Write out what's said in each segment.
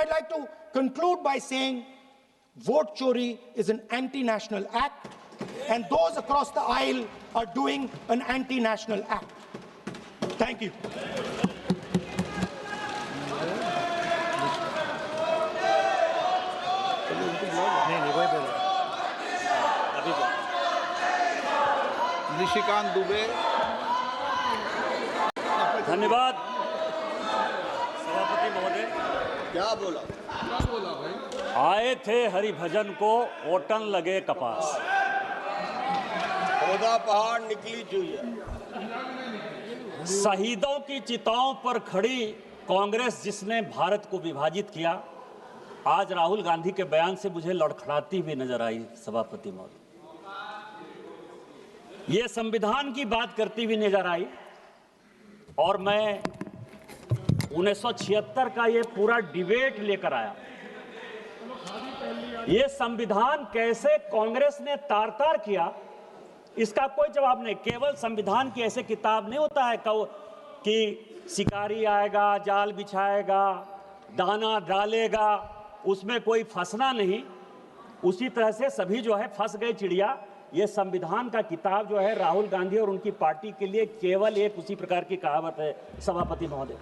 I'd like to conclude by saying vote chori is an anti-national act, and those across the aisle are doing an anti-national act. Thank you. Nishikant Dubey. धन्यवाद सभापति महोदय। क्या बोला भाई? आए थे हरिभजन को ओटन लगे कपास। खोदा पहाड़ निकली चुहिया। शहीदों की चिताओं पर खड़ी कांग्रेस जिसने भारत को विभाजित किया, आज राहुल गांधी के बयान से मुझे लड़खड़ाती हुई नजर आई सभापति महोदय। ये संविधान की बात करती हुई नजर आई, और मैं 1976 का ये पूरा डिबेट लेकर आया। ये संविधान कैसे कांग्रेस ने तार-तार किया, इसका कोई जवाब नहीं। केवल संविधान की ऐसे किताब नहीं होता है कि शिकारी आएगा, जाल बिछाएगा, दाना डालेगा, उसमें कोई फंसना नहीं। उसी तरह से सभी जो है फंस गए चिड़िया। ये संविधान का किताब जो है राहुल गांधी और उनकी पार्टी के लिए केवल एक उसी प्रकार की कहावत है सभापति महोदय।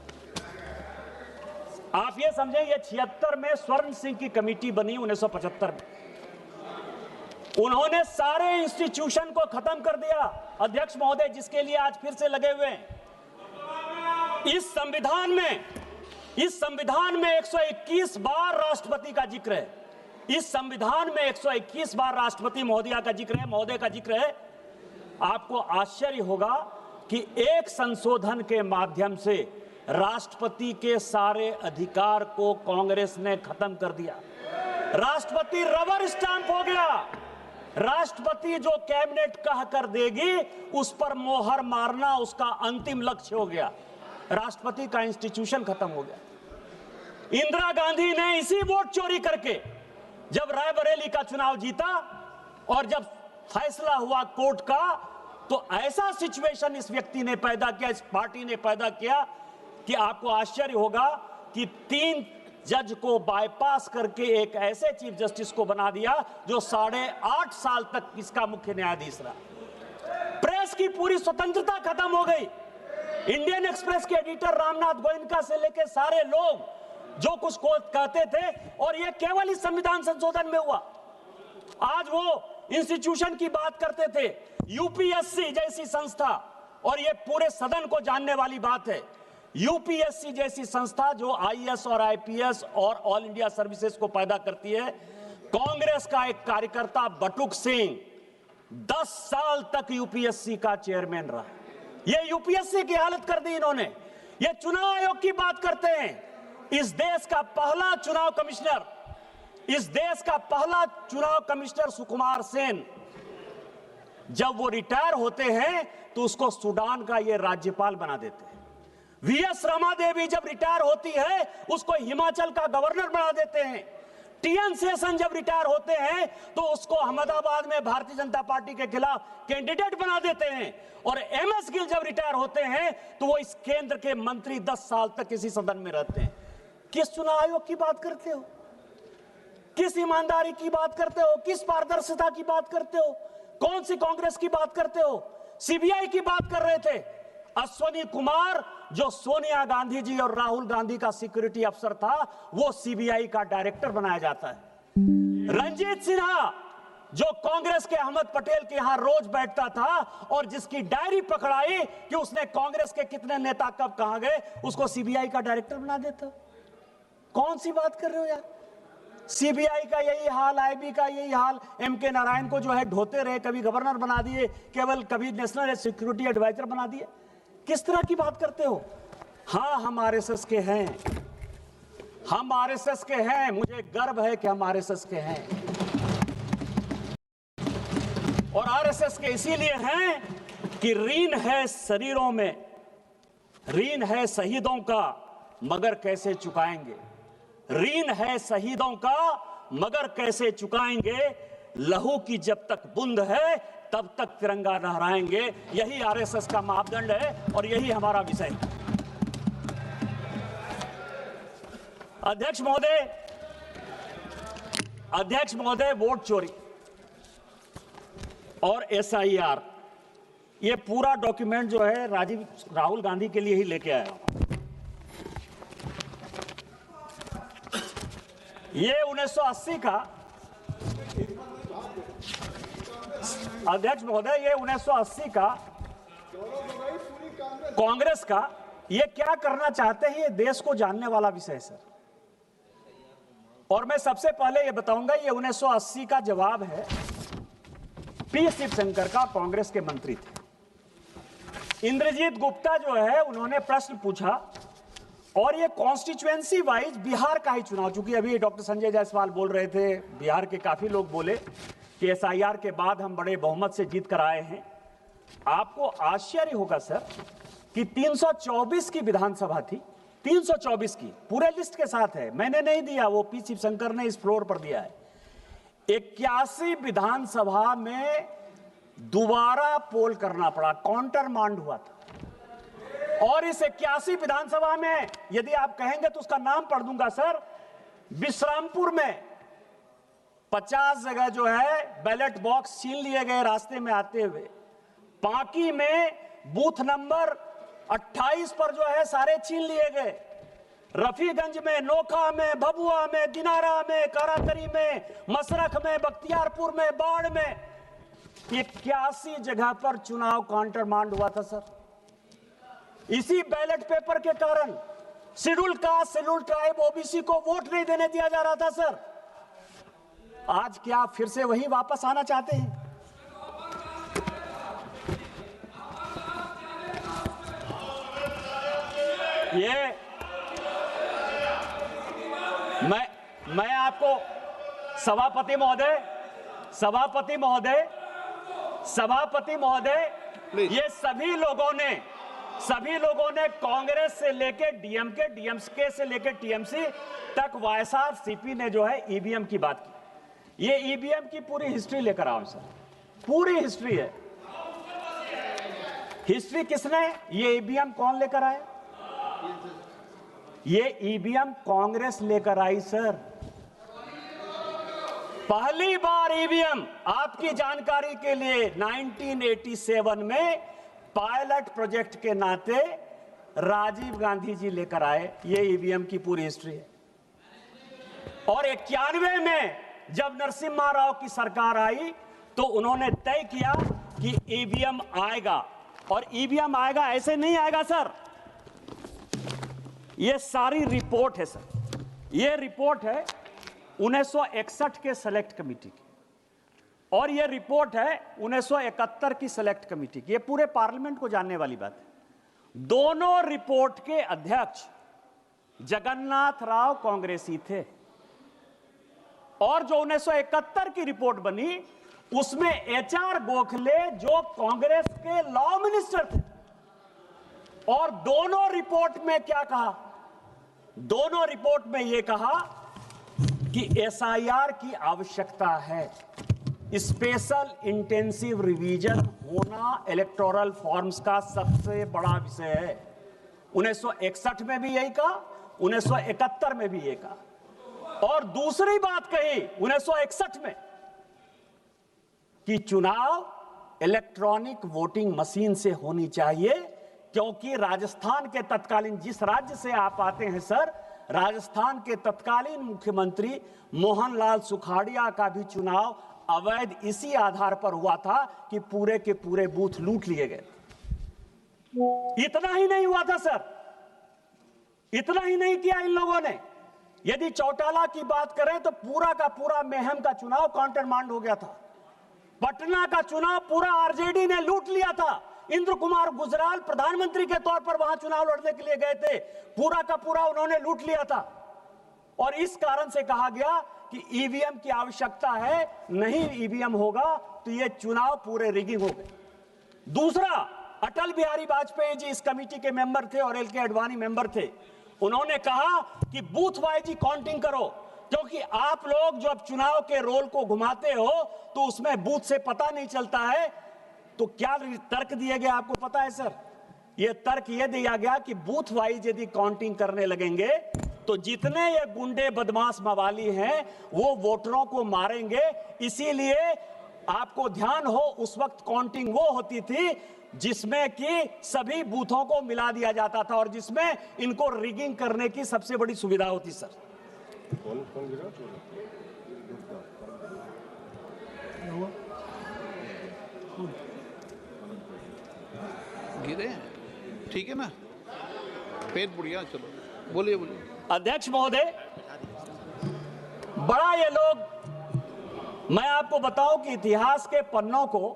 आप ये समझें, ये 76 में स्वर्ण सिंह की कमेटी बनी 1975 में। उन्होंने सारे इंस्टीट्यूशन को खत्म कर दिया अध्यक्ष महोदय, जिसके लिए आज फिर से लगे हुए हैं। इस संविधान में 121 बार राष्ट्रपति का जिक्र है। इस संविधान में 121 बार राष्ट्रपति महोदय का जिक्र है। आपको आश्चर्य होगा कि एक संशोधन के माध्यम से राष्ट्रपति के सारे अधिकार को कांग्रेस ने खत्म कर दिया। राष्ट्रपति रबर स्टैंप हो गया। राष्ट्रपति जो कैबिनेट कह कर देगी उस पर मोहर मारना उसका अंतिम लक्ष्य हो गया। राष्ट्रपति का इंस्टीट्यूशन खत्म हो गया। इंदिरा गांधी ने इसी वोट चोरी करके जब रायबरेली का चुनाव जीता और जब फैसला हुआ कोर्ट का, तो ऐसा सिचुएशन इस व्यक्ति ने पैदा किया, इस पार्टी ने पैदा किया कि आपको आश्चर्य होगा कि 3 जज को बाईपास करके एक ऐसे चीफ जस्टिस को बना दिया जो 8.5 साल तक इसका मुख्य न्यायाधीश रहा। प्रेस की पूरी स्वतंत्रता खत्म हो गई। इंडियन एक्सप्रेस के एडिटर रामनाथ गोयनका से लेकर सारे लोग जो कुछ को कहते थे, और यह केवल इस संविधान संशोधन में हुआ। आज वो इंस्टीट्यूशन की बात करते थे, यूपीएससी जैसी संस्था, और ये पूरे सदन को जानने वाली बात है, यूपीएससी जैसी संस्था जो आईएएस और आईपीएस और ऑल इंडिया सर्विसेज को पैदा करती है। कांग्रेस का एक कार्यकर्ता बटुक सिंह 10 साल तक यूपीएससी का चेयरमैन रहा। ये यूपीएससी की हालत कर दी इन्होंने। ये चुनाव आयोग की बात करते हैं। इस देश का पहला चुनाव कमिश्नर सुकुमार सेन, जब वो रिटायर होते हैं तो उसको सूडान का ये राज्यपाल बना देते हैं। वीएस रमा देवी जब रिटायर होती है उसको हिमाचल का गवर्नर बना देते हैं। टीएन शेषन जब रिटायर होते हैं तो उसको अहमदाबाद में भारतीय जनता पार्टी के खिलाफ कैंडिडेट बना देते हैं। और एमएस गिल जब रिटायर होते हैं तो वो इस केंद्र के मंत्री 10 साल तक इसी सदन में रहते हैं। किस चुनाव आयोग की बात करते हो? किस ईमानदारी की बात करते हो? किस पारदर्शिता की बात करते हो? कौन सी कांग्रेस की बात करते हो? सीबीआई की बात कर रहे थे। अश्वनी कुमार जो सोनिया गांधी जी और राहुल गांधी का सिक्योरिटी अफसर था, वो सीबीआई का डायरेक्टर बनाया जाता है। रंजीत सिन्हा जो कांग्रेस के अहमद पटेल के यहां रोज बैठता था और जिसकी डायरी पकड़ाई कि उसने कांग्रेस के कितने नेता कब कहां गए, उसको सीबीआई का डायरेक्टर बना देता। कौन सी बात कर रहे हो यार? सीबीआई का यही हाल, आईबी का यही हाल। एमके नारायण को जो है ढोते रहे, कभी गवर्नर बना दिए, केवल कभी नेशनल सिक्योरिटी एडवाइजर बना दिए। किस तरह की बात करते हो? हाँ, हम आरएसएस के हैं, हम आरएसएस के हैं। मुझे गर्व है कि हम आरएसएस के हैं, और आरएसएस के इसीलिए हैं कि ऋण है शरीरों में, ऋण है शहीदों का, मगर कैसे चुकाएंगे? ऋण है शहीदों का मगर कैसे चुकाएंगे? लहू की जब तक बूंद है तब तक तिरंगा लहराएंगे। यही आरएसएस का मापदंड है और यही हमारा विषय है। अध्यक्ष महोदय, वोट चोरी और एसआईआर, ये पूरा डॉक्यूमेंट जो है राहुल गांधी के लिए ही लेके आया हूं। ये 1980 का, अध्यक्ष महोदय, ये 1980 का कांग्रेस का, ये क्या करना चाहते हैं ये देश को जानने वाला विषय है सर। और मैं सबसे पहले ये बताऊंगा, ये 1980 का जवाब है पी शिवशंकर का, कांग्रेस के मंत्री थे। इंद्रजीत गुप्ता जो है उन्होंने प्रश्न पूछा और ये कॉन्स्टिट्यूएंसी वाइज बिहार का ही चुनाव, चूंकि अभी डॉक्टर संजय जायसवाल बोल रहे थे, बिहार के काफी लोग बोले कि एसआईआर के बाद हम बड़े बहुमत से जीत कर आए हैं। आपको आश्चर्य होगा सर कि 324 की विधानसभा थी, 324 की, पूरे लिस्ट के साथ है, मैंने नहीं दिया, वो पी शिवशंकर ने इस फ्लोर पर दिया है। 81 विधानसभा में दोबारा पोल करना पड़ा, काउंटर मांड हुआ था। और इस 81 विधानसभा में यदि आप कहेंगे तो उसका नाम पढ़ दूंगा सर। विश्रामपुर में 50 जगह जो है बैलेट बॉक्स छीन लिए गए रास्ते में आते हुए। पांकी में बूथ नंबर 28 पर जो है सारे छीन लिए गए। रफीगंज में, नोखा में, भभुआ में, दिनारा में, कारातरी में, मसरख में, बख्तियारपुर में, बाढ़ में, 81 जगह पर चुनाव काउंटर मांड हुआ था सर। इसी बैलेट पेपर के कारण schedule caste, schedule tribe, OBC को वोट नहीं देने दिया जा रहा था सर। आज क्या फिर से वही वापस आना चाहते हैं? ये मैं आपको सभापति महोदय, ये सभी लोगों ने कांग्रेस से लेकर डीएमके से लेकर टीएमसी तक वाईएसआरसीपी ने जो है ईवीएम की बात की। ये ईवीएम की पूरी हिस्ट्री लेकर आओ सर, पूरी हिस्ट्री है। हिस्ट्री किसने, ये ईवीएम कौन लेकर आया? ये ईवीएम कांग्रेस लेकर आई सर। पहली बार ईवीएम, आपकी जानकारी के लिए, 1987 में पायलट प्रोजेक्ट के नाते राजीव गांधी जी लेकर आए। ये ईवीएम की पूरी हिस्ट्री है। और 91 में जब नरसिम्हा राव की सरकार आई तो उन्होंने तय किया कि ईवीएम आएगा। और ईवीएम आएगा, ऐसे नहीं आएगा सर, ये सारी रिपोर्ट है सर। ये रिपोर्ट है 1961 के सेलेक्ट कमेटी की, और ये रिपोर्ट है 1971 की सेलेक्ट कमेटी की। ये पूरे पार्लियामेंट को जानने वाली बात है। दोनों रिपोर्ट के अध्यक्ष जगन्नाथ राव कांग्रेसी थे। और जो 1971 की रिपोर्ट बनी उसमें एचआर गोखले जो कांग्रेस के लॉ मिनिस्टर थे। और दोनों रिपोर्ट में क्या कहा? दोनों रिपोर्ट में यह कहा कि एसआईआर की आवश्यकता है, स्पेशल इंटेंसिव रिवीजन होना इलेक्टोरल फॉर्म्स का सबसे बड़ा विषय है। 1961 में भी यही कहा, 1971 में भी यही कहा। और दूसरी बात कही 1961 में कि चुनाव इलेक्ट्रॉनिक वोटिंग मशीन से होनी चाहिए, क्योंकि राजस्थान के तत्कालीन, जिस राज्य से आप आते हैं सर, राजस्थान के तत्कालीन मुख्यमंत्री मोहनलाल सुखाड़िया का भी चुनाव अवैध इसी आधार पर हुआ था कि पूरे के पूरे बूथ लूट लिए गए। इतना ही नहीं हुआ था सर, इतना ही नहीं किया इन लोगों ने। यदि चौटाला की बात करें तो पूरा का पूरा मेहम का चुनाव काउंटर मांड हो गया था। पटना का चुनाव पूरा आरजेडी ने लूट लिया था। इंद्र कुमार गुजराल प्रधानमंत्री के तौर पर वहां चुनाव लड़ने के लिए गए थे, पूरा का पूरा उन्होंने लूट लिया था। और इस कारण से कहा गया कि ईवीएम की आवश्यकता है, नहीं ईवीएम होगा तो ये चुनाव पूरे रिगिंग हो गए। दूसरा, अटल बिहारी वाजपेयी जी इस कमेटी के मेंबर थे और एल.के. आडवाणी मेंबर थे। उन्होंने कहा कि बूथ वाइज ही काउंटिंग करो, क्योंकि आप लोग जब चुनाव के रोल को घुमाते हो तो उसमें बूथ से पता नहीं चलता है। तो क्या तर्क दिया गया आपको पता है सर? यह तर्क यह दिया गया कि बूथ वाइज यदि काउंटिंग करने लगेंगे तो जितने ये गुंडे बदमाश मवाली हैं वो वोटरों को मारेंगे। इसीलिए आपको ध्यान हो, उस वक्त काउंटिंग वो होती थी जिसमें कि सभी बूथों को मिला दिया जाता था और जिसमें इनको रिगिंग करने की सबसे बड़ी सुविधा होती। सर गिरे, ठीक है ना, पेट बुढ़िया। चलो बोलिए बोलिए। अध्यक्ष महोदय, बड़ा ये लोग, मैं आपको बताऊं कि इतिहास के पन्नों को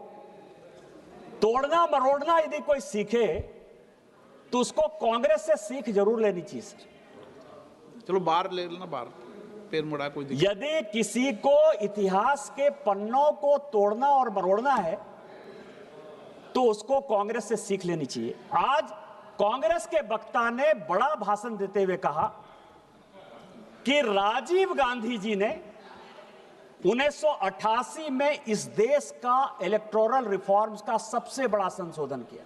तोड़ना मरोड़ना यदि कोई सीखे तो उसको कांग्रेस से सीख जरूर लेनी चाहिए। सर चलो बाहर ले लेना, बाहर पैर मुड़ा, कोई दिक्कत। यदि किसी को इतिहास के पन्नों को तोड़ना और मरोड़ना है तो उसको कांग्रेस से सीख लेनी चाहिए। आज कांग्रेस के वक्ता ने बड़ा भाषण देते हुए कहा कि राजीव गांधी जी ने 1988 में इस देश का इलेक्टोरल रिफॉर्म्स का सबसे बड़ा संशोधन किया।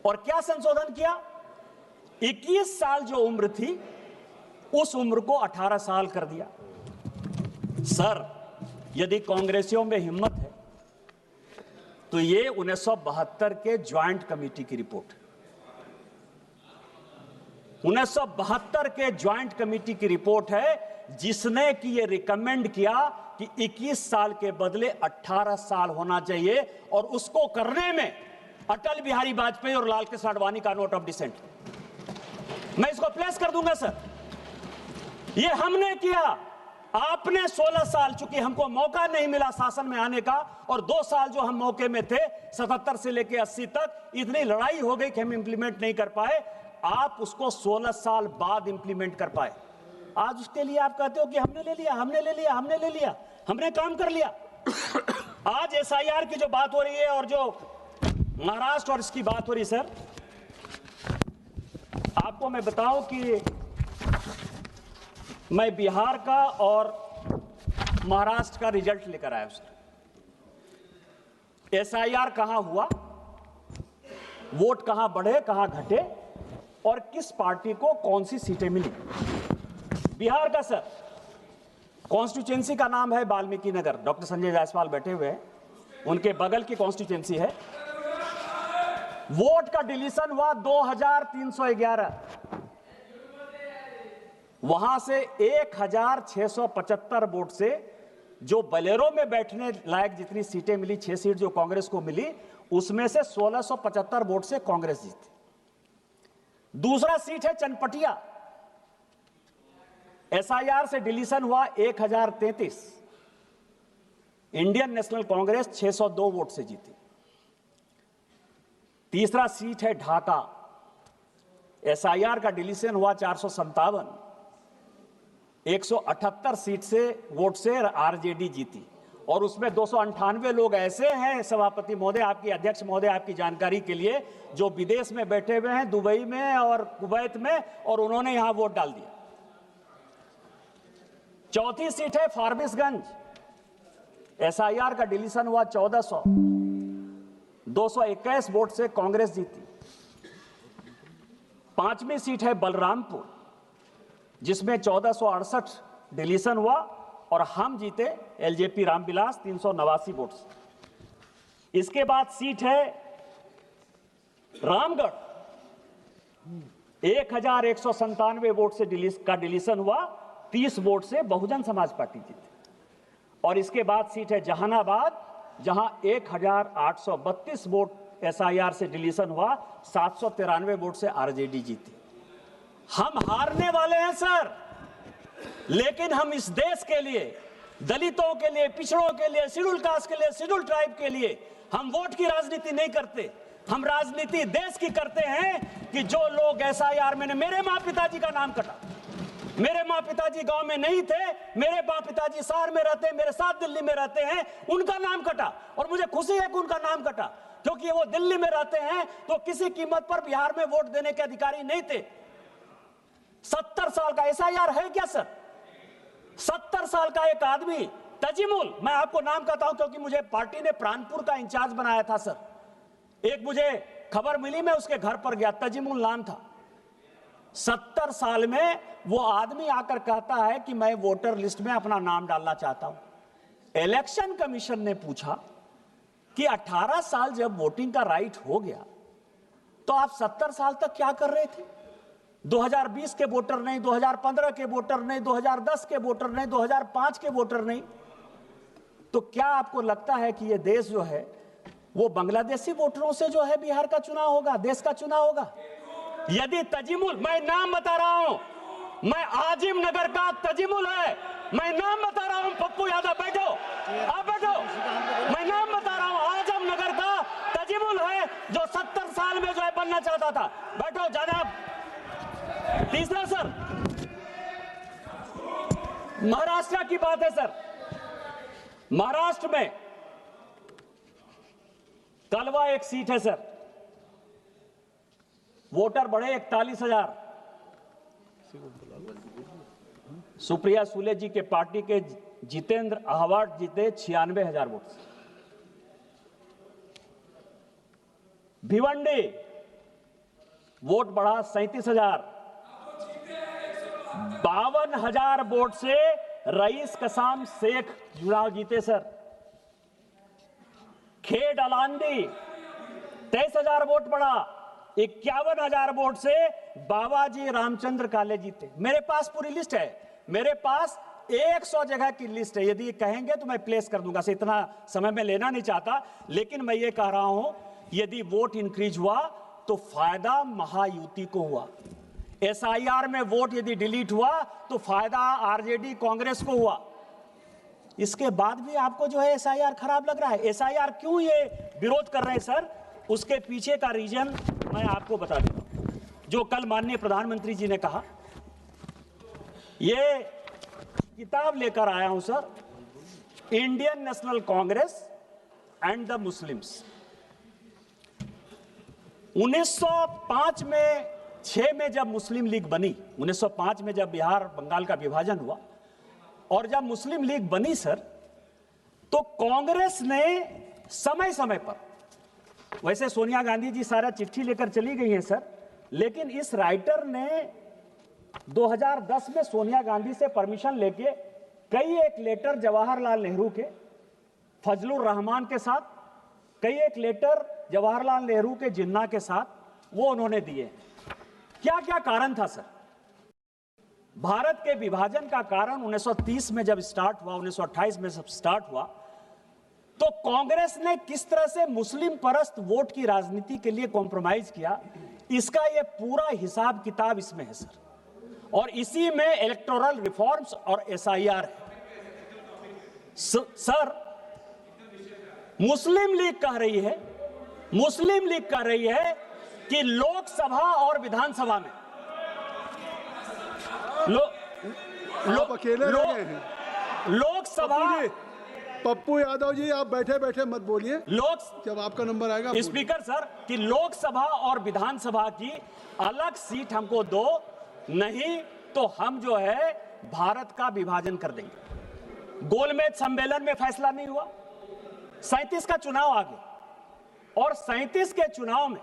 और क्या संशोधन किया? 21 साल जो उम्र थी उस उम्र को 18 साल कर दिया। सर, यदि कांग्रेसियों में हिम्मत है तो ये 1972 के ज्वाइंट कमेटी की रिपोर्ट है। 1972 के ज्वाइंट कमेटी की रिपोर्ट है जिसने कि ये रिकमेंड किया कि 21 साल के बदले 18 साल होना चाहिए और उसको करने में अटल बिहारी वाजपेयी और लाल कृष्ण आडवाणी का नोट ऑफ डिसेंट, मैं इसको प्लेस कर दूंगा। सर, ये हमने किया। आपने 16 साल, चूंकि हमको मौका नहीं मिला शासन में आने का, और 2 साल जो हम मौके में थे 77 से लेकर 80 तक, इतनी लड़ाई हो गई कि हम इंप्लीमेंट नहीं कर पाए। आप उसको 16 साल बाद इंप्लीमेंट कर पाए। आज उसके लिए आप कहते हो कि हमने ले लिया, हमने ले लिया, हमने ले लिया, हमने काम कर लिया। आज एसआईआर की जो बात हो रही है और जो महाराष्ट्र और इसकी बात हो रही, सर आपको मैं बताऊं कि मैं बिहार का और महाराष्ट्र का रिजल्ट लेकर आया। सर, एसआईआर कहां हुआ, वोट कहां बढ़े कहां घटे और किस पार्टी को कौन सी सीटें मिली। बिहार का सर कॉन्स्टिट्यूएंसी का नाम है वाल्मीकि नगर, डॉक्टर संजय जायसवाल बैठे हुए हैं, उनके बगल की कॉन्स्टिट्यूएंसी है। वोट का डिलीशन हुआ 2311, वहां से 1675 वोट से जो बलेरो में बैठने लायक जितनी सीटें मिली, 6 सीट जो कांग्रेस को मिली, उसमें से 1675 वोट से कांग्रेस जीती। दूसरा सीट है चनपटिया, एसआईआर से डिलीशन हुआ 1033, इंडियन नेशनल कांग्रेस 602 वोट से जीती। तीसरा सीट है ढाका, एसआईआर का डिलीशन हुआ 457, 178 सीट से वोट से आरजेडी जीती। और उसमें 298 लोग ऐसे हैं, सभापति महोदय, आपकी अध्यक्ष महोदय, आपकी जानकारी के लिए, जो विदेश में बैठे हुए हैं, दुबई में और कुवैत में, और उन्होंने यहां वोट डाल दिया। चौथी सीट है फारबिसगंज, एसआईआर का डिलीशन हुआ 1400, 221 वोट से कांग्रेस जीती। पांचवी सीट है बलरामपुर, जिसमें 1468 डिलीशन हुआ और हम जीते, एलजेपी रामविलास 389 वोट से। इसके बाद सीट है रामगढ़, 1197 वोट से डिलीशन हुआ, 30 वोट से बहुजन समाज पार्टी जीती। और इसके बाद सीट है जहानाबाद, जहां 1832 वोट एसआईआर से डिलीशन हुआ, 793 वोट से आरजेडी जीती। हम हारने वाले हैं सर, लेकिन हम इस देश के लिए, दलितों के लिए, पिछड़ों के लिए, शेड्यूल कास्ट के लिए, शेड्यूल ट्राइब के लिए हम वोट की राजनीति नहीं करते। हम राजनीति देश की करते हैं कि जो लोग एसआईआर में, मेरे माँ पिताजी का नाम कटा, मेरे माँ पिताजी गांव में नहीं थे, मेरे माँ पिताजी शहर में रहते हैं, मेरे साथ दिल्ली में रहते हैं, उनका नाम कटा। और मुझे खुशी है कि उनका नाम कटा, क्योंकि वो दिल्ली में रहते हैं तो किसी कीमत पर बिहार में वोट देने के अधिकारी नहीं थे। 70 साल का एसआईआर है क्या सर? 70 साल का एक आदमी तजिमुल, मैं आपको नाम कहता हूं क्योंकि मुझे पार्टी ने प्राणपुर का इंचार्ज बनाया था सर। एक मुझे खबर मिली, मैं उसके घर पर गया, तजिमुल नाम था। 70 साल में वो आदमी आकर कहता है कि मैं वोटर लिस्ट में अपना नाम डालना चाहता हूं। इलेक्शन कमीशन ने पूछा कि 18 साल जब वोटिंग का राइट हो गया तो आप 70 साल तक क्या कर रहे थे? 2020 के वोटर नहीं, 2015 के वोटर नहीं, 2010 के वोटर नहीं, 2005 के वोटर नहीं। तो क्या आपको लगता है कि यह देश जो है वो बांग्लादेशी वोटरों से जो है बिहार का चुनाव होगा, देश का चुनाव होगा? यदि तजिमुल, मैं नाम बता रहा हूं, मैं आजिम नगर का तजिमुल है, मैं नाम बता रहा हूं, पप्पू यादव बैठो, आप बैठो, मैं नाम बता रहा हूं, आजम नगर का तजिमुल है जो 70 साल में जो है बनना चाहता था। बैठो जनाब। तीसरा सर, महाराष्ट्र की बात है सर। महाराष्ट्र में कलवा एक सीट है सर, वोटर बढ़े 41,000। सुप्रिया सुले जी के पार्टी के जितेंद्र आहवाट जीते 96,000 वोट से। भिवंडी वोट बढ़ा 37,000। 52,000 वोट से रईस कसाम शेख चुनाव जीते सर। खेड अलांदी 23,000 वोट बढ़ा, 51,000 वोट से बाबाजी रामचंद्र काले जीते। मेरे पास पूरी लिस्ट है, मेरे पास 100 जगह की लिस्ट है। यदि कहेंगे तो मैं प्लेस कर दूंगा, इतना समय में लेना नहीं चाहता, लेकिन मैं ये कह रहा हूं यदि वोट इंक्रीज हुआ तो फायदा महायुति को हुआ। एसआईआर में वोट यदि डिलीट हुआ तो फायदा आरजेडी कांग्रेस को हुआ। इसके बाद भी आपको जो है एसआईआर खराब लग रहा है। एसआईआर क्यों ये विरोध कर रहे हैं सर, उसके पीछे का रीजन मैं आपको बता देता हूं। जो कल माननीय प्रधानमंत्री जी ने कहा, ये किताब लेकर आया हूं sir, Indian national Congress and the Muslims. 1905 में 6 में जब मुस्लिम लीग बनी, 1905 में जब बिहार बंगाल का विभाजन हुआ और जब मुस्लिम लीग बनी सर, तो कांग्रेस ने समय समय पर, वैसे सोनिया गांधी जी सारा चिट्ठी लेकर चली गई हैं सर, लेकिन इस राइटर ने 2010 में सोनिया गांधी से परमिशन लेके कई एक लेटर जवाहरलाल नेहरू के, फजलुर रहमान के साथ, कई एक लेटर जवाहरलाल नेहरू के जिन्ना के साथ वो उन्होंने दिए। क्या क्या कारण था सर? भारत के विभाजन का कारण 1930 में जब स्टार्ट हुआ, 1928 में जब स्टार्ट हुआ, तो कांग्रेस ने किस तरह से मुस्लिम परस्त वोट की राजनीति के लिए कॉम्प्रोमाइज किया, इसका यह पूरा हिसाब किताब इसमें है सर। और इसी में इलेक्टोरल रिफॉर्म्स और एसआईआर है सर। मुस्लिम लीग कह रही है कि लोकसभा और विधानसभा में आप अकेले रह गए हैं। लोकसभा, पप्पू यादव जी आप बैठे बैठे मत बोलिए, जब आपका नंबर आएगा स्पीकर सर कि लोकसभा और विधानसभा की अलग सीट हमको दो, नहीं तो हम जो है भारत का विभाजन कर देंगे। गोलमेज सम्मेलन में फैसला नहीं हुआ, 37 का चुनाव आ गया और 37 के चुनाव में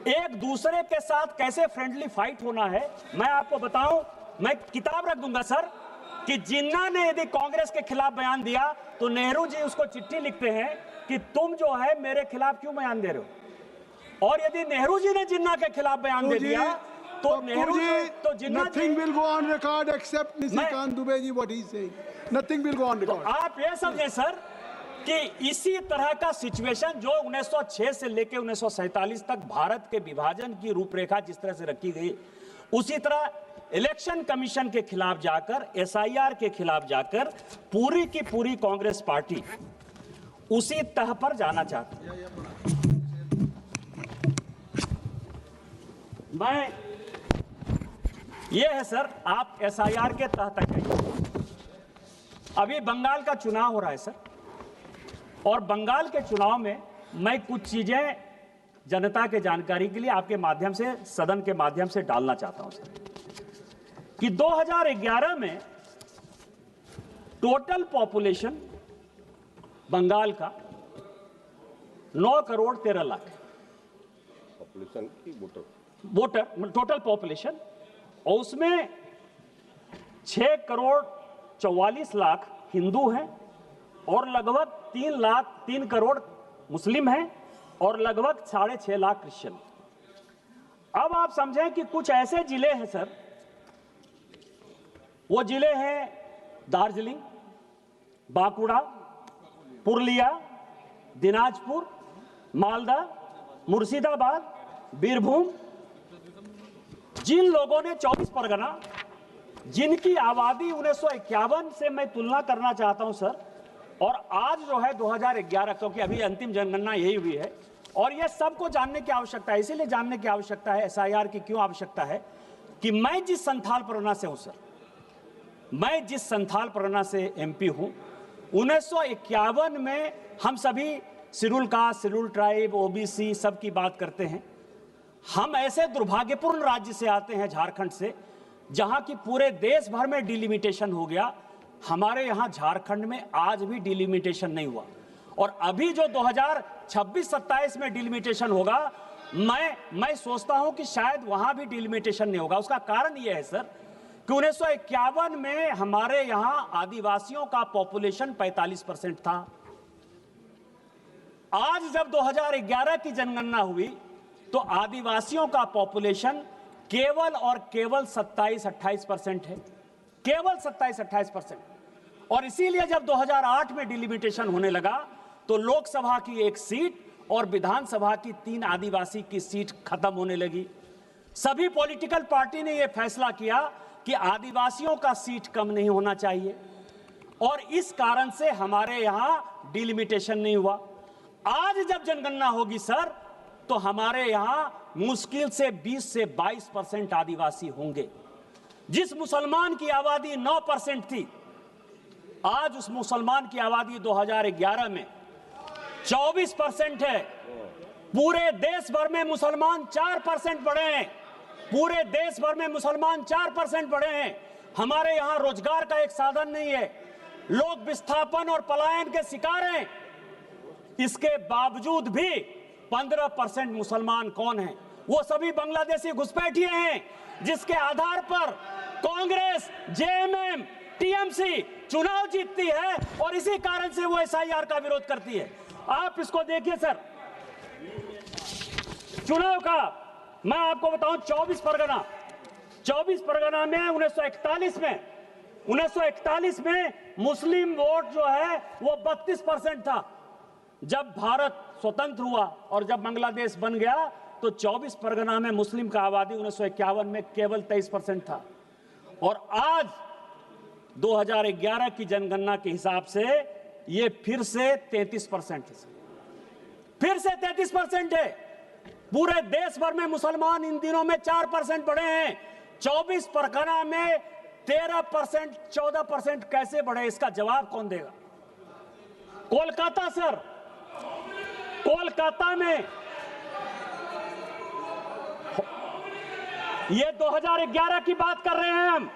एक दूसरे के साथ कैसे फ्रेंडली फाइट होना है मैं आपको बताऊं। मैं किताब रख दूंगा सर कि जिन्ना ने यदि कांग्रेस के खिलाफ बयान दिया तो नेहरू जी उसको चिट्ठी लिखते हैं कि तुम जो है मेरे खिलाफ क्यों बयान दे रहे हो, और यदि नेहरू जी ने जिन्ना के खिलाफ बयान दे दिया तो नेहरू जी तो Jinnah nothing will go on record except Nishikant Dubey ji what he is saying, nothing will go on record. आप ये समझे सर कि इसी तरह का सिचुएशन जो 1906 से लेकर 1947 तक भारत के विभाजन की रूपरेखा जिस तरह से रखी गई, उसी तरह इलेक्शन कमीशन के खिलाफ जाकर, एसआईआर के खिलाफ जाकर पूरी की पूरी कांग्रेस पार्टी उसी तह पर जाना चाहती है। मैं ये है सर, आप एसआईआर के तह तक गए। अभी बंगाल का चुनाव हो रहा है सर, और बंगाल के चुनाव में मैं कुछ चीजें जनता के जानकारी के लिए आपके माध्यम से, सदन के माध्यम से डालना चाहता हूं सर कि 2011 में टोटल पॉपुलेशन बंगाल का 9 करोड़ 13 लाख है। पॉपुलेशन की वोटर वोटर, टोटल पॉपुलेशन, और उसमें 6 करोड़ 44 लाख हिंदू हैं और लगभग 3 करोड़ मुस्लिम हैं और लगभग 6.5 लाख क्रिश्चियन। अब आप समझें कि कुछ ऐसे जिले हैं सर, वो जिले हैं दार्जिलिंग, बांकुड़ा, पुरुलिया, दिनाजपुर, मालदा, मुर्शिदाबाद, बीरभूम, जिन लोगों ने 24 परगना, जिनकी आबादी 1951 से मैं तुलना करना चाहता हूं सर, और आज जो है 2011, क्योंकि अभी अंतिम जनगणना यही हुई है, और यह सबको जानने की आवश्यकता है। इसीलिए जानने की आवश्यकता है SIR की क्यों आवश्यकता है कि मैं जिस संथाल परगना से हूं सर, मैं जिस संथाल परगना से MP हूं, 1951 में हम सभी schedule caste, schedule tribe, OBC सब की बात करते हैं। हम ऐसे दुर्भाग्यपूर्ण राज्य से आते हैं, झारखंड से, जहां की पूरे देश भर में डिलिमिटेशन हो गया। हमारे यहां झारखंड में आज भी डिलिमिटेशन नहीं हुआ, और अभी जो 2026-27 में डिलिमिटेशन होगा, मैं सोचता हूं कि शायद वहां भी डिलिमिटेशन नहीं होगा। उसका कारण यह है सर कि 1951 में हमारे यहां आदिवासियों का पॉपुलेशन 45% था। आज जब 2011 की जनगणना हुई तो आदिवासियों का पॉपुलेशन केवल और केवल 27-28% है, केवल 27-28%। और इसीलिए जब 2008 में डिलिमिटेशन होने लगा तो लोकसभा की 1 सीट और विधानसभा की 3 आदिवासी की सीट खत्म होने लगी। सभी पॉलिटिकल पार्टी ने यह फैसला किया कि आदिवासियों का सीट कम नहीं होना चाहिए, और इस कारण से हमारे यहां डिलिमिटेशन नहीं हुआ। आज जब जनगणना होगी सर, तो हमारे यहां मुश्किल से 20 से 22% आदिवासी होंगे। जिस मुसलमान की आबादी 9% थी, आज उस मुसलमान की आबादी 2011 में 24% है। पूरे देश भर में मुसलमान 4% बढ़े हैं, पूरे देश भर में मुसलमान 4% बढ़े हैं। हमारे यहां रोजगार का एक साधन नहीं है, लोग विस्थापन और पलायन के शिकार हैं। इसके बावजूद भी 15% मुसलमान कौन हैं? वो सभी बांग्लादेशी घुसपैठिए हैं, जिसके आधार पर कांग्रेस, JMM, TMC चुनाव जीतती है, और इसी कारण से वो SIR का विरोध करती है। आप इसको देखिए सर, चुनाव का मैं आपको बताऊं, 24 परगना में 1941 में मुस्लिम वोट जो है वो 32% था। जब भारत स्वतंत्र हुआ और जब बांग्लादेश बन गया तो 24 परगना में मुस्लिम का आबादी 1951 में केवल 23% था, और आज 2011 की जनगणना के हिसाब से ये फिर से 33% है, फिर से 33% है। पूरे देश भर में मुसलमान इन दिनों में 4% बढ़े हैं, 24 परगना में 13%, 14% कैसे बढ़े? इसका जवाब कौन देगा? कोलकाता सर, कोलकाता में ये 2011 की बात कर रहे हैं हम।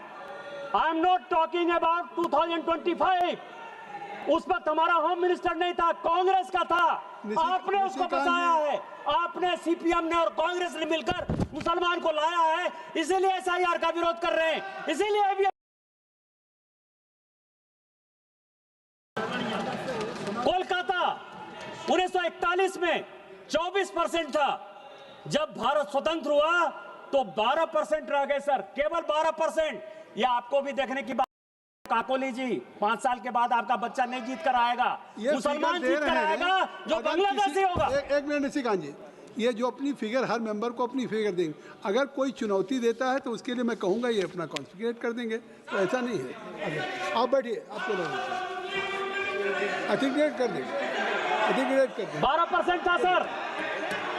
I am not talking about 2025। उस वक्त हमारा होम मिनिस्टर नहीं था, कांग्रेस का था। आपने उसको बचाया है, आपने, CPM ने और कांग्रेस ने मिलकर मुसलमान को लाया है, इसीलिए SIR का विरोध कर रहे हैं, इसीलिए भी। कोलकाता 1941 में 24% था, जब भारत स्वतंत्र हुआ तो 12% रह गए सर, केवल 12%। यह आपको भी देखने की बात, काकोली जी 5 साल के बाद आपका बच्चा नहीं जीत कर आएगा, मुसलमान जीत कर आएगा जो बांग्लादेशी होगा। एक मिनट निशिकांत जी, ये जो अपनी फिगर, हर मेंबर को अपनी फिगर देंगे, अगर कोई चुनौती देता है तो उसके लिए मैं कहूंगा ये अपना कॉन्फिगरेट कर देंगे, तो ऐसा नहीं है। आप बैठिए, आपको आर्टिकुलेट कर देंगे, आर्टिकुलेट कर देंगे। 12% था सर,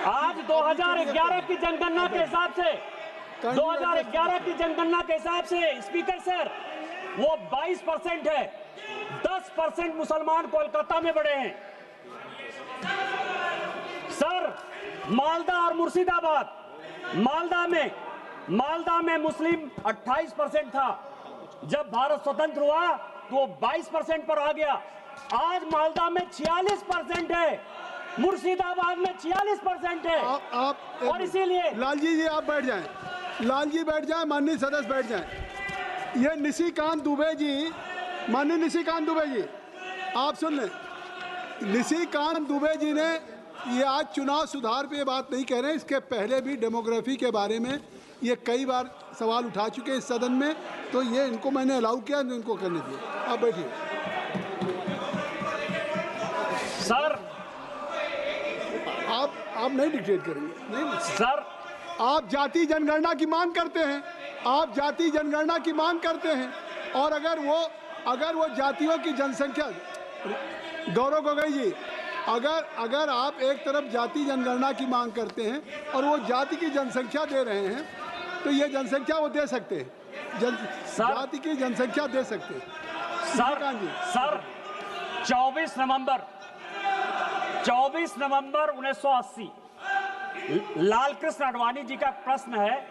आज 2011 की जनगणना के हिसाब से, 2011 की जनगणना के हिसाब से स्पीकर सर वो 22% है। 10% मुसलमान कोलकाता में बढ़े हैं सर। मालदा और मुर्शिदाबाद, मालदा में मुस्लिम 28% था, जब भारत स्वतंत्र हुआ तो 22% पर आ गया। आज मालदा में 46% है, मुर्शिदाबाद में 46% है। आप और इसीलिए लालजी जी आप बैठ जाएं, लालजी बैठ जाएं, माननीय सदस्य बैठ जाएं। ये निशिकांत दुबे जी, माननीय निशिकांत दुबे जी आप सुन लें। निशिकांत दुबे जी ने ये आज चुनाव सुधार पे बात नहीं कह रहे हैं, इसके पहले भी डेमोग्राफी के बारे में ये कई बार सवाल उठा चुके हैं इस सदन में, तो ये इनको मैंने अलाउ किया, इनको करने दिए। आप बैठिए। सर आप नहीं डिक्टेट करेंगे, नहीं सर, आप जाति जनगणना की मांग करते हैं, आप जाति जनगणना की मांग करते हैं, और अगर वो जातियों की जनसंख्या, गौरव गोगोई जी, अगर आप एक तरफ जाति जनगणना की मांग करते हैं और वो जाति की जनसंख्या दे रहे हैं, तो ये जनसंख्या वो दे सकते हैं, जाति की जनसंख्या दे सकते हैं। सर 24 नवंबर 1980 लाल कृष्ण आडवाणी जी का प्रश्न है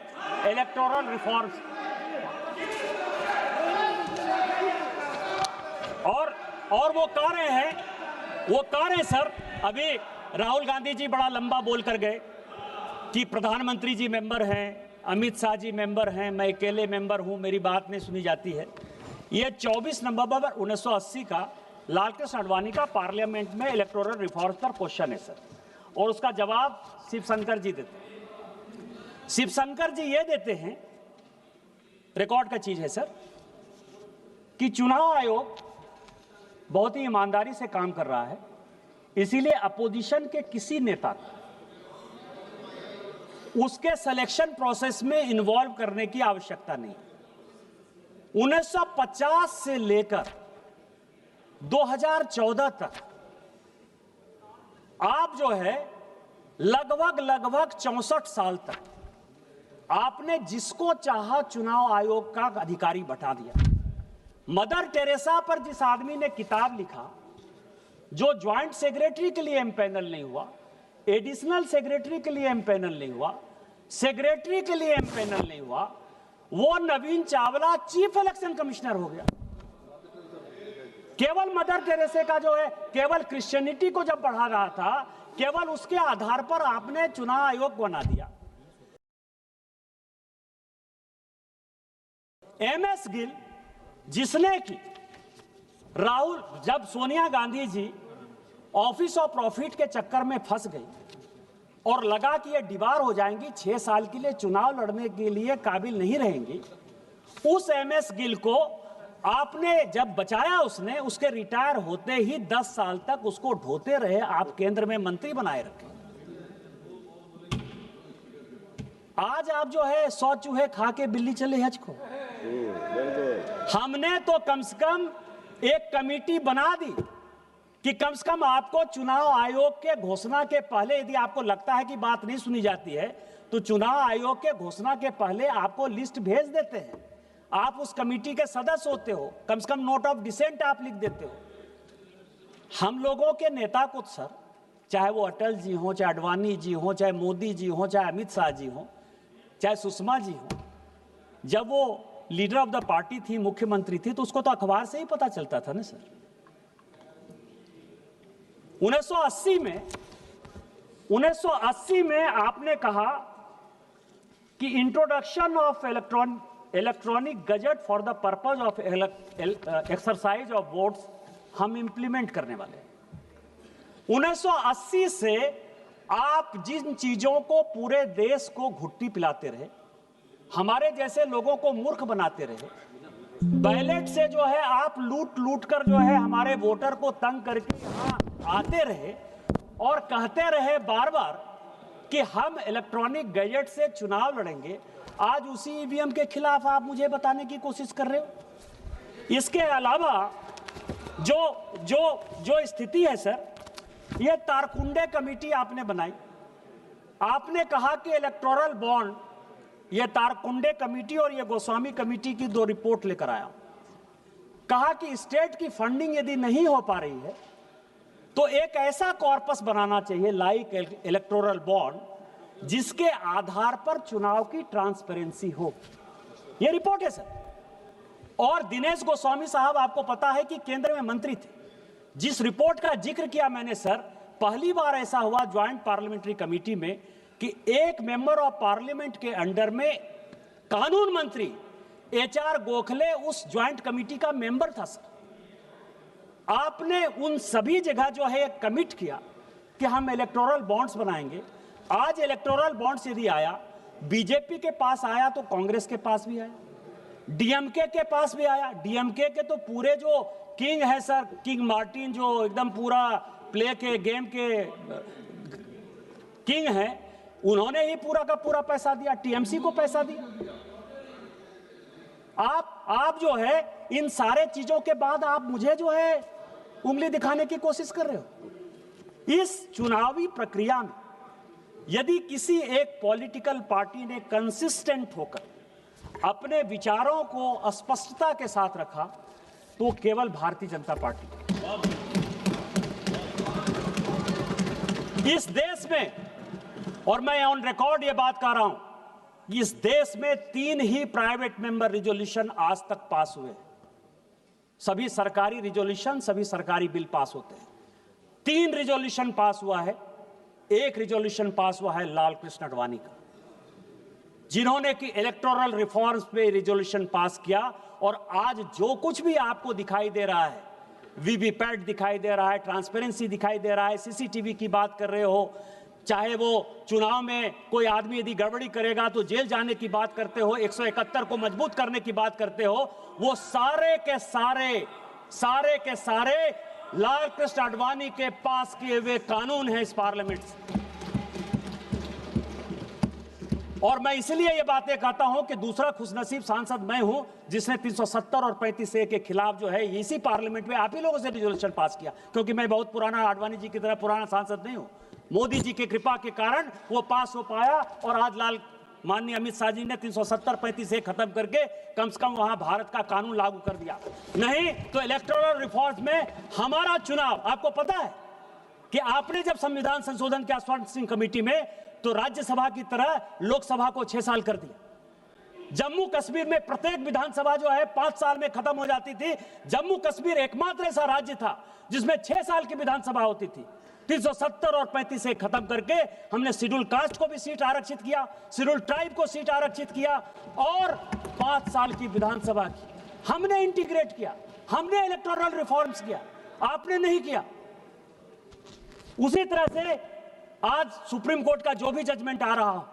इलेक्टोरल रिफॉर्म्स, और वो कह रहे हैं सर, अभी राहुल गांधी जी बड़ा लंबा बोल कर गए कि प्रधानमंत्री जी मेंबर हैं, अमित शाह जी मेंबर हैं, मैं अकेले मेंबर हूं, मेरी बात नहीं सुनी जाती है। ये 24 नवंबर 1980 का लाल कृष्ण आडवाणी का पार्लियामेंट में इलेक्टोरल रिफॉर्म्स पर क्वेश्चन है सर, और उसका जवाब शिवशंकर जी देते हैं। शिवशंकर जी ये देते हैं, रिकॉर्ड का चीज है सर, कि चुनाव आयोग बहुत ही ईमानदारी से काम कर रहा है, इसीलिए अपोजिशन के किसी नेता को उसके सिलेक्शन प्रोसेस में इन्वॉल्व करने की आवश्यकता नहीं। 1950 से लेकर 2014 तक आप जो है लगभग 64 साल तक आपने जिसको चाहा चुनाव आयोग का अधिकारी बैठा दिया। मदर टेरेसा पर जिस आदमी ने किताब लिखा, जो ज्वाइंट सेक्रेटरी के लिए एमपैनल नहीं हुआ, एडिशनल सेक्रेटरी के लिए एमपैनल नहीं हुआ, सेक्रेटरी के लिए एमपैनल नहीं हुआ, वो नवीन चावला चीफ इलेक्शन कमिश्नर हो गया। केवल मदर टेरेसा का जो है, केवल क्रिश्चियनिटी को जब बढ़ा रहा था, केवल उसके आधार पर आपने चुनाव आयोग बना दिया। एमएस गिल, जिसने कि राहुल, जब Sonia Gandhi ji office of profit के चक्कर में फंस गई और लगा कि ये दीवार हो जाएंगी, 6 साल के लिए चुनाव लड़ने के लिए काबिल नहीं रहेंगी, उस एमएस गिल को आपने जब बचाया, उसने उसके रिटायर होते ही 10 साल तक उसको ढोते रहे, आप केंद्र में मंत्री बनाए रखे। आज आप जो है 100 चूहे खा के बिल्ली चले हज को। हमने तो कम से कम एक कमेटी बना दी कि कम से कम आपको चुनाव आयोग के घोषणा के पहले, यदि आपको लगता है कि बात नहीं सुनी जाती है, तो चुनाव आयोग के घोषणा के पहले आपको लिस्ट भेज देते हैं, आप उस कमेटी के सदस्य होते हो, कम से कम नोट ऑफ डिसेंट आप लिख देते हो। हम लोगों के नेता को सर, चाहे वो अटल जी हो, चाहे आडवाणी जी हो, चाहे मोदी जी हो, चाहे अमित शाह जी हो, चाहे सुषमा जी हो, जब वो लीडर ऑफ द पार्टी थी, मुख्यमंत्री थी, तो उसको तो अखबार से ही पता चलता था ना सर। 1980 में आपने कहा कि introduction of electronic gadget for the purpose of exercise of votes हम इंप्लीमेंट करने वाले हैं। 1980 से आप जिन चीजों को पूरे देश को घुट्टी पिलाते रहे, हमारे जैसे लोगों को मूर्ख बनाते रहे, बैलेट से जो है आप लूट कर जो है हमारे वोटर को तंग करके यहाँ आते रहे और कहते रहे बार बार कि हम इलेक्ट्रॉनिक गैजेट से चुनाव लड़ेंगे। आज उसी ईवीएम के खिलाफ आप मुझे बताने की कोशिश कर रहे हो। इसके अलावा जो स्थिति है सर, ये तारकुंडे कमेटी आपने बनाई, आपने कहा कि इलेक्टोरल बॉन्ड, ये तारकुंडे कमेटी और ये गोस्वामी कमेटी की 2 रिपोर्ट लेकर आया, कहा कि स्टेट की फंडिंग यदि नहीं हो पा रही है तो एक ऐसा कॉर्पस बनाना चाहिए लाइक इलेक्टोरल बॉन्ड, जिसके आधार पर चुनाव की ट्रांसपेरेंसी हो। ये रिपोर्ट है सर। और दिनेश गोस्वामी साहब, आपको पता है कि केंद्र में मंत्री थे। जिस रिपोर्ट का जिक्र किया मैंने सर, पहली बार ऐसा हुआ ज्वाइंट पार्लियामेंट्री कमेटी में कि एक मेंबर ऑफ पार्लियामेंट के अंडर में कानून मंत्री HR गोखले उस ज्वाइंट कमेटी का मेंबर था। सर, आपने उन सभी जगह जो है कमिट किया कि हम इलेक्टोरल बॉन्ड्स बनाएंगे। आज इलेक्टोरल बॉन्ड्स यदि आया, बीजेपी के पास आया तो कांग्रेस के पास भी आया, डीएमके के पास भी आया। डीएमके के तो पूरे जो किंग है सर, किंग मार्टिन, जो एकदम पूरा प्ले के गेम के किंग है, उन्होंने ही पूरा का पूरा पैसा दिया, टीएमसी को पैसा दिया। आप जो है इन सारे चीजों के बाद आप मुझे जो है उंगली दिखाने की कोशिश कर रहे हो। इस चुनावी प्रक्रिया में यदि किसी एक पॉलिटिकल पार्टी ने कंसिस्टेंट होकर अपने विचारों को स्पष्टता के साथ रखा तो केवल भारतीय जनता पार्टी। इस देश में, और मैं ऑन रिकॉर्ड ये बात कर रहा हूं, इस देश में 3 ही प्राइवेट मेंबर रिजोल्यूशन आज तक पास हुए। सभी सरकारी रिजोल्यूशन, सभी सरकारी बिल पास होते हैं। 3 रिजोल्यूशन पास हुआ है। एक रिजोल्यूशन पास हुआ है लाल कृष्ण आडवाणी का, जिन्होंने कि इलेक्टोरल रिफॉर्म्स पे रिजोल्यूशन पास किया। और आज जो कुछ भी आपको दिखाई दे रहा है, वीवीपैट दिखाई दे रहा है, ट्रांसपेरेंसी दिखाई दे रहा है, सीसीटीवी की बात कर रहे हो, चाहे वो चुनाव में कोई आदमी यदि गड़बड़ी करेगा तो जेल जाने की बात करते हो, 171 को मजबूत करने की बात करते हो, वो सारे के सारे लाल कृष्ण आडवाणी के पास किए हुए कानून हैं इस पार्लियामेंट से। और मैं इसलिए ये बातें कहता हूं कि दूसरा खुशनसीब सांसद मैं हूं जिसने 370 और 35A के खिलाफ जो है इसी पार्लियामेंट में आप ही लोगों से रिजोल्यूशन पास किया, क्योंकि मैं बहुत पुराना आडवाणी जी की तरह पुराना सांसद नहीं हूं। मोदी जी की कृपा के कारण वो पास हो पाया और आज माननीय अमित शाह जी ने 370-35A खत्म करके कम से कम वहां भारत का कानून लागू कर दिया। नहीं तो इलेक्टोरल रिफॉर्म्स में हमारा चुनाव, आपको पता है कि आपने जब संविधान संशोधन के आश्वासन कमेटी में, तो राज्यसभा की तरह लोकसभा को 6 साल कर दिया। जम्मू कश्मीर में प्रत्येक विधानसभा जो है 5 साल में खत्म हो जाती थी। जम्मू कश्मीर एकमात्र ऐसा राज्य था जिसमें 6 साल की विधानसभा होती थी। 370 और 35A खत्म करके हमने शेड्यूल कास्ट को भी सीट आरक्षित किया, शेड्यूल ट्राइब को सीट आरक्षित किया और 5 साल की विधानसभा की हमने इंटीग्रेट किया। हमने इलेक्टोरल रिफॉर्म्स किया, आपने नहीं किया। उसी तरह से आज सुप्रीम कोर्ट का जो भी जजमेंट आ रहा हो,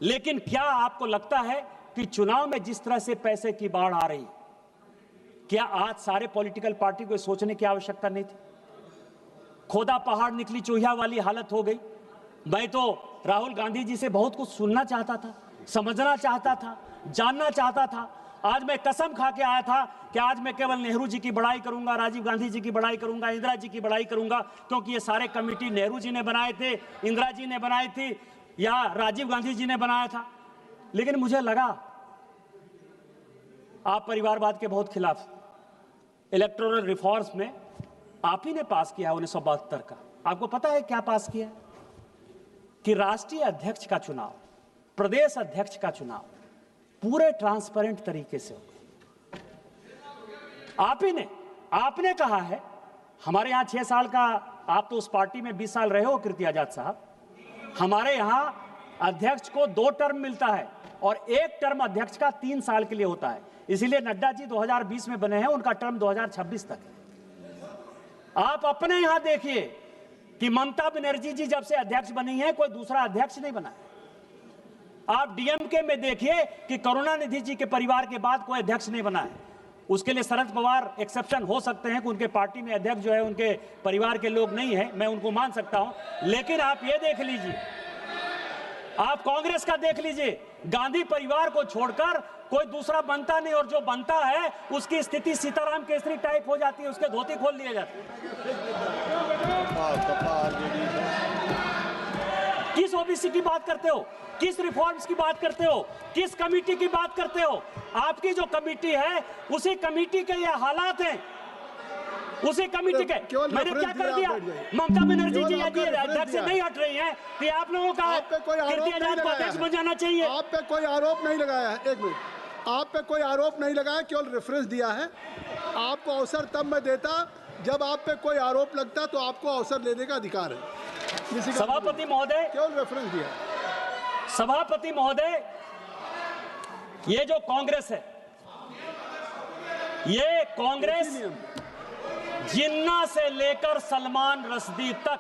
लेकिन क्या आपको लगता है कि चुनाव में जिस तरह से पैसे की बाढ़ आ रही, क्या आज सारे पॉलिटिकल पार्टी को सोचने की आवश्यकता नहीं थी? खोदा पहाड़ निकली चूहिया वाली हालत हो गई। मैं तो राहुल गांधी जी से बहुत कुछ सुनना चाहता था, समझना चाहता था, जानना चाहता था। आज मैं कसम खा के आया था कि आज मैं केवल नेहरू जी की बड़ाई करूंगा, राजीव गांधी जी की बड़ाई करूंगा, इंदिरा जी की बड़ाई करूंगा, क्योंकि ये सारे कमेटी नेहरू जी ने बनाए थे, इंदिरा जी ने बनाई थी या राजीव गांधी जी ने बनाया था। लेकिन मुझे लगा आप परिवारवाद के बहुत खिलाफ। इलेक्टोरल रिफॉर्म्स में आप ही ने पास किया 1972 का। आपको पता है क्या पास किया? कि राष्ट्रीय अध्यक्ष का चुनाव, प्रदेश अध्यक्ष का चुनाव पूरे ट्रांसपेरेंट तरीके से होगा। आप ही ने, आपने कहा है, हमारे यहां 6 साल का, आप तो उस पार्टी में 20 साल रहे हो कीर्ति आजाद साहब, हमारे यहां अध्यक्ष को 2 टर्म मिलता है और 1 टर्म अध्यक्ष का 3 साल के लिए होता है। इसीलिए नड्डा जी 2020 में बने हैं, उनका टर्म 2026 तक है। आप अपने यहां देखिए कि ममता बनर्जी जी जब से अध्यक्ष बनी है, कोई दूसरा अध्यक्ष नहीं बना है। आप डीएमके में देखिए कि करुणानिधि जी के परिवार के बाद कोई अध्यक्ष नहीं बना है। उसके लिए शरद पवार एक्सेप्शन हो सकते हैं कि उनके पार्टी में अध्यक्ष जो है उनके परिवार के लोग नहीं है, मैं उनको मान सकता हूं। लेकिन आप ये देख लीजिए, आप कांग्रेस का देख लीजिए, गांधी परिवार को छोड़कर कोई दूसरा बनता नहीं, और जो बनता है उसकी स्थिति सीताराम केसरी टाइप हो जाती है, उसके धोती खोल लिए जाते हैं। किस ओबीसी की बात करते हो, किस रिफॉर्म्स की बात करते हो, किस कमेटी की बात करते हो? आपकी जो कमेटी है उसी कमेटी के ये हालात हैं, उसी कमेटी के। मैंने क्या कर दिया? ममता बनर्जी जी यदि अध्यक्ष से नहीं हट रही हैं तो आप लोगों का कीर्ति आजाद को अध्यक्ष बन जाना चाहिए। आप पे कोई आरोप नहीं लगाया है, एक मिनट, आप पे कोई आरोप नहीं लगाया, केवल रेफरेंस दिया है। आपको अवसर तब मैं देता जब आप पे कोई आरोप लगता, तो आपको अवसर लेने का अधिकार है। निशिकांत सभापति महोदय, केवल रेफरेंस दिया। सभापति महोदय, ये जो कांग्रेस है, ये कांग्रेस जिन्ना से लेकर सलमान रश्दी तक,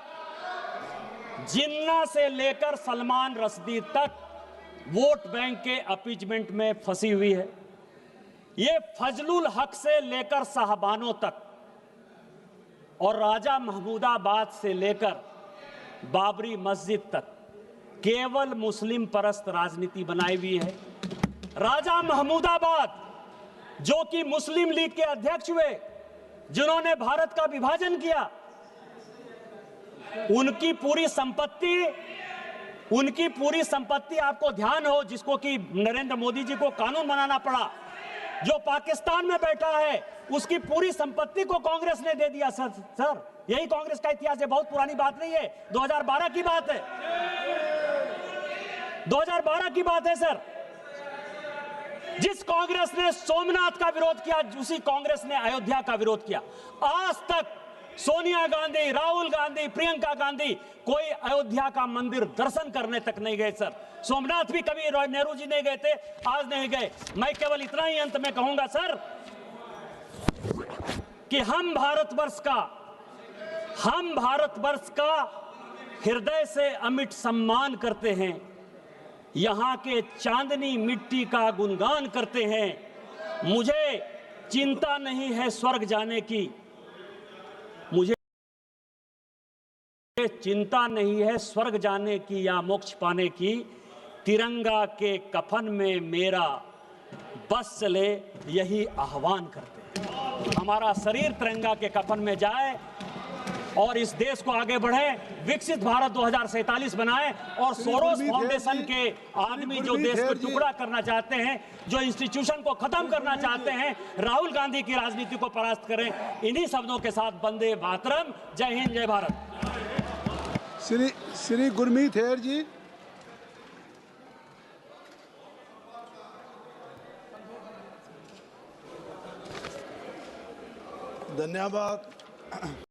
जिन्ना से लेकर सलमान रश्दी तक वोट बैंक के अपीजमेंट में फंसी हुई है। ये फजलुल हक से लेकर साहबानों तक और राजा महमूदाबाद से लेकर बाबरी मस्जिद तक केवल मुस्लिम परस्त राजनीति बनाई हुई है। राजा महमूदाबाद जो कि मुस्लिम लीग के अध्यक्ष हुए, जिन्होंने भारत का विभाजन किया, उनकी पूरी संपत्ति आपको ध्यान हो, जिसको कि नरेंद्र मोदी जी को कानून बनाना पड़ा, जो पाकिस्तान में बैठा है, उसकी पूरी संपत्ति को कांग्रेस ने दे दिया। सर यही कांग्रेस का इतिहास है, बहुत पुरानी बात नहीं है, 2012 की बात है, 2012 की बात है सर। जिस कांग्रेस ने सोमनाथ का विरोध किया, उसी कांग्रेस ने अयोध्या का विरोध किया। आज तक सोनिया गांधी, राहुल गांधी, प्रियंका गांधी कोई अयोध्या का मंदिर दर्शन करने तक नहीं गए सर। सोमनाथ भी कभी नेहरू जी नहीं गए थे, आज नहीं गए। मैं केवल इतना ही अंत में कहूंगा सर कि हम भारतवर्ष का हृदय से अमिट सम्मान करते हैं, यहां के चांदनी मिट्टी का गुणगान करते हैं। मुझे चिंता नहीं है स्वर्ग जाने की, मुझे चिंता नहीं है स्वर्ग जाने की या मोक्ष पाने की, तिरंगा के कफन में मेरा बस चले, यही आह्वान करते हैं। हमारा शरीर तिरंगा के कफन में जाए और इस देश को आगे बढ़े, विकसित भारत 2047 बनाए और सोरोस फाउंडेशन के आदमी जो देश को टुकड़ा करना चाहते हैं, जो इंस्टीट्यूशन को खत्म करना चाहते हैं, राहुल गांधी की राजनीति को परास्त करें। इन्हीं शब्दों के साथ वंदे मातरम, जय हिंद, जय भारत। श्री गुरमीत हेर जी। धन्यवाद।